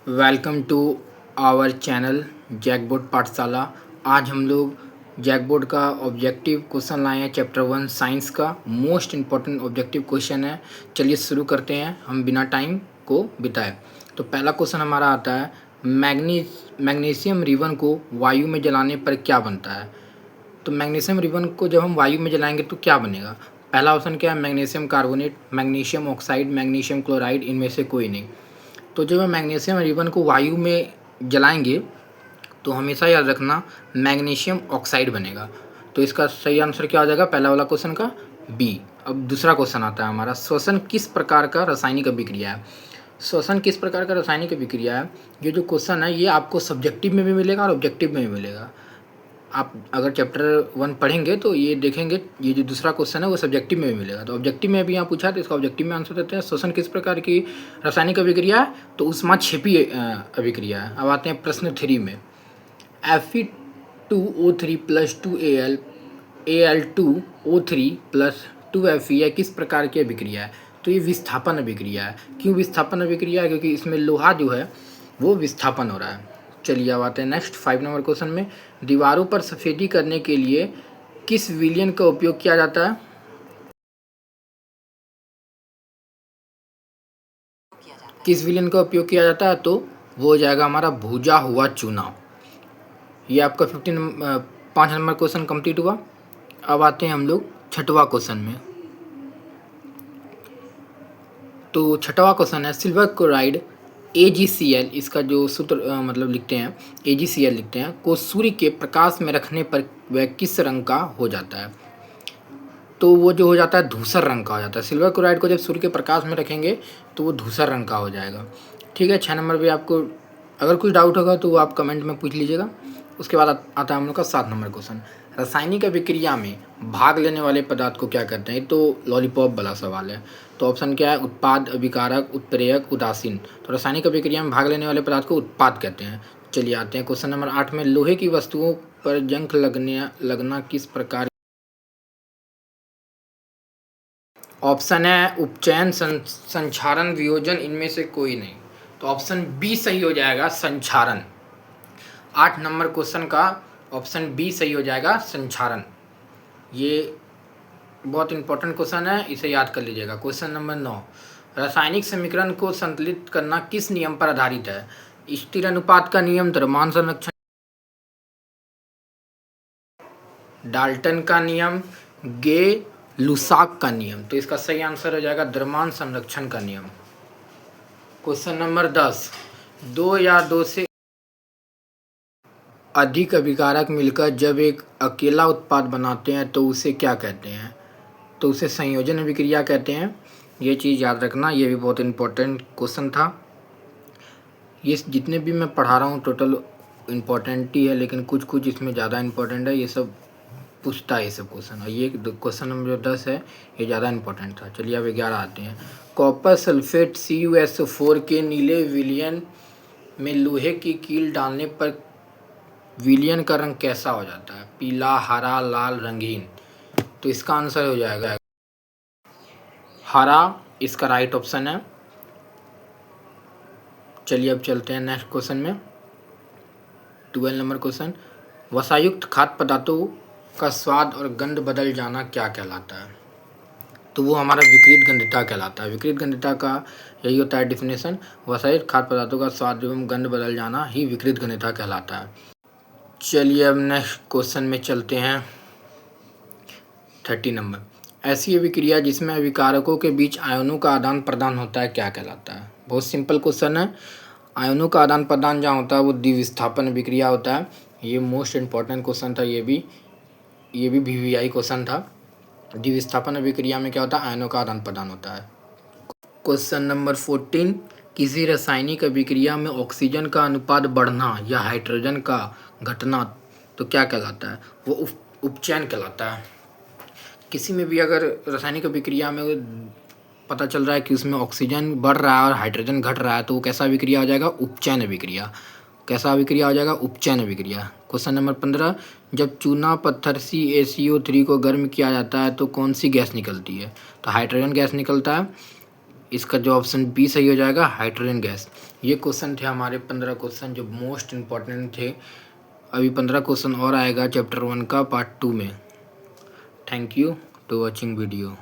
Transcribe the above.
Welcome to our channel जैकबोर्ड पाठशाला। आज हम लोग जैकबोर्ड का ऑब्जेक्टिव क्वेश्चन लाए हैं। चैप्टर 1 साइंस का मोस्ट इम्पॉर्टेंट ऑब्जेक्टिव क्वेश्चन है। चलिए शुरू करते हैं हम बिना टाइम को बिताए। तो पहला क्वेश्चन हमारा आता है, मैग्नीशियम रिबन को वायु में जलाने पर क्या बनता है। तो मैग्नीशियम रिबन को जब हम वायु में जलाएंगे तो क्या बनेगा। पहला ऑप्शन क्या है, magnesium carbonate, magnesium oxide, magnesium chloride, इनमें से कोई नहीं। तो जब हम मैग्नीशियम रिबन को वायु में जलाएंगे तो हमेशा याद रखना मैग्नीशियम ऑक्साइड बनेगा। तो इसका सही आंसर क्या हो जाएगा, पहला वाला क्वेश्चन का बी। अब दूसरा क्वेश्चन आता है हमारा, श्वसन किस प्रकार का रासायनिक अभिक्रिया है। श्वसन किस प्रकार का रासायनिक अभिक्रिया है, ये जो क्वेश्चन है ये आपको सब्जेक्टिव में भी मिलेगा और ऑब्जेक्टिव में भी मिलेगा। आप अगर चैप्टर 1 पढ़ेंगे तो ये देखेंगे, ये जो दूसरा क्वेश्चन है वो सब्जेक्टिव में भी मिलेगा। तो ऑब्जेक्टिव में भी यहाँ पूछा है तो इसका ऑब्जेक्टिव में आंसर देते हैं, श्वसन किस प्रकार की रासायनिक अभिक्रिया है, तो ऊष्माक्षेपी अभिक्रिया है। अब आते हैं प्रश्न 3 में, Fe2O3 + 2Al Al2O3 + 2Fe यह किस प्रकार की अभिक्रिया है। तो ये विस्थापन अभिक्रिया है। क्यों विस्थापन अभिक्रिया है, क्योंकि इसमें लोहा जो है वो विस्थापन हो रहा है। चलिए अब आते हैं नेक्स्ट 5 नंबर क्वेश्चन में, दीवारों पर सफेदी करने के लिए किस विलयन का उपयोग किया जाता है। किस विलयन का उपयोग किया जाता है, तो वो हो जाएगा हमारा भूजा हुआ चूना। ये आपका 5 नंबर क्वेश्चन कंप्लीट हुआ। अब आते हैं हम लोग छठवां क्वेश्चन में। तो छठवां क्वेश्चन है, सिल्वर क्लोराइड AgCl, इसका जो सूत्र मतलब लिखते हैं AgCl लिखते हैं, को सूर्य के प्रकाश में रखने पर वह किस रंग का हो जाता है। तो वो जो हो जाता है धूसर रंग का हो जाता है। सिल्वर क्लोराइड को जब सूर्य के प्रकाश में रखेंगे तो वो धूसर रंग का हो जाएगा। ठीक है, 6 नंबर पे आपको अगर कुछ डाउट होगा तो वो आप कमेंट में पूछ लीजिएगा। उसके बाद आता है हम लोग का 7 नंबर क्वेश्चन, रासायनिक अभिक्रिया में भाग लेने वाले पदार्थ को क्या कहते हैं। तो लॉलीपॉप वाला सवाल है। तो ऑप्शन क्या है, उत्पाद, अभिकारक, उत्प्रेरक, उदासीन। तो रासायनिक अभिक्रिया में भाग लेने वाले पदार्थ को उत्पाद कहते हैं। चलिए आते हैं क्वेश्चन नंबर 8 में, लोहे की वस्तुओं पर जंग लगना किस प्रकार। ऑप्शन है उपचयन, संक्षारण, वियोजन, इनमें से कोई नहीं। तो ऑप्शन बी सही हो जाएगा, संक्षारण। 8 नंबर क्वेश्चन का ऑप्शन बी सही हो जाएगा, संक्षारण। ये बहुत इंपॉर्टेंट क्वेश्चन है, इसे याद कर लीजिएगा। क्वेश्चन नंबर 9, रासायनिक समीकरण को संतुलित करना किस नियम पर आधारित है। स्थिर अनुपात का नियम, द्रव्यमान संरक्षण, डाल्टन का नियम, गे लुसाक का नियम। तो इसका सही आंसर हो जाएगा द्रव्यमान संरक्षण का नियम। क्वेश्चन नंबर 10, दो या दो से अधिक अभिकारक मिलकर जब एक अकेला उत्पाद बनाते हैं तो उसे क्या कहते हैं। तो उसे संयोजन अभिक्रिया कहते हैं। ये चीज़ याद रखना, ये भी बहुत इंपॉर्टेंट क्वेश्चन था। ये जितने भी मैं पढ़ा रहा हूँ टोटल इम्पोर्टेंट ही है, लेकिन कुछ कुछ इसमें ज़्यादा इम्पोर्टेंट है। ये सब पूछता है ये सब क्वेश्चन, और ये क्वेश्चन नंबर 10 है, ये ज़्यादा इंपॉर्टेंट था। चलिए अब 11 आते हैं, कॉपर सल्फेट CuSO4 के नीले विलयन में लोहे की कील डालने पर विलयन का रंग कैसा हो जाता है, पीला, हरा, लाल, रंगीन। तो इसका आंसर हो जाएगा हरा, इसका राइट ऑप्शन है। चलिए अब चलते हैं नेक्स्ट क्वेश्चन में, 12 नंबर क्वेश्चन, वसायुक्त खाद्य पदार्थों का स्वाद और गंध बदल जाना क्या कहलाता है। तो वो हमारा विपरीत गंधता कहलाता है। विपरीत गंधता का यही होता है डिफिनेशन, वसायुक्त खाद्य पदार्थों का स्वाद एवं गंध बदल जाना ही विपरीत गंधता कहलाता है। चलिए अब नेक्स्ट क्वेश्चन में चलते हैं, 30 नंबर, ऐसी अभिक्रिया जिसमें अभिकारकों के बीच आयनों का आदान प्रदान होता है क्या कहलाता है। बहुत सिंपल क्वेश्चन है, आयनों का आदान प्रदान जहाँ होता है वो द्विविस्थापन अभिक्रिया होता है। ये मोस्ट इम्पॉर्टेंट क्वेश्चन था, ये भी VVI क्वेश्चन था। द्विविस्थापन अभिक्रिया में क्या होता है, आयनों का आदान प्रदान होता है। क्वेश्चन नंबर 14, किसी रासायनिक अभिक्रिया में ऑक्सीजन का अनुपात बढ़ना या हाइड्रोजन का घटना तो क्या कहलाता है, वो उपचयन कहलाता है। किसी में भी अगर रासायनिक अभिक्रिया में पता चल रहा है कि उसमें ऑक्सीजन बढ़ रहा है और हाइड्रोजन घट रहा है तो वो कैसा अभिक्रिया हो जाएगा, उपचयन अभिक्रिया। कैसा अभिक्रिया हो जाएगा, उपचयन अभिक्रिया। क्वेश्चन नंबर 15, जब चूना पत्थर CaCO3 को गर्म किया जाता है तो कौन सी गैस निकलती है। तो हाइड्रोजन गैस निकलता है। इसका जो ऑप्शन बी सही हो जाएगा, हाइड्रोजन गैस। ये क्वेश्चन थे हमारे 15 क्वेश्चन जो मोस्ट इम्पॉर्टेंट थे। अभी 15 क्वेश्चन और आएगा चैप्टर 1 का पार्ट 2 में। Thank you to watching video.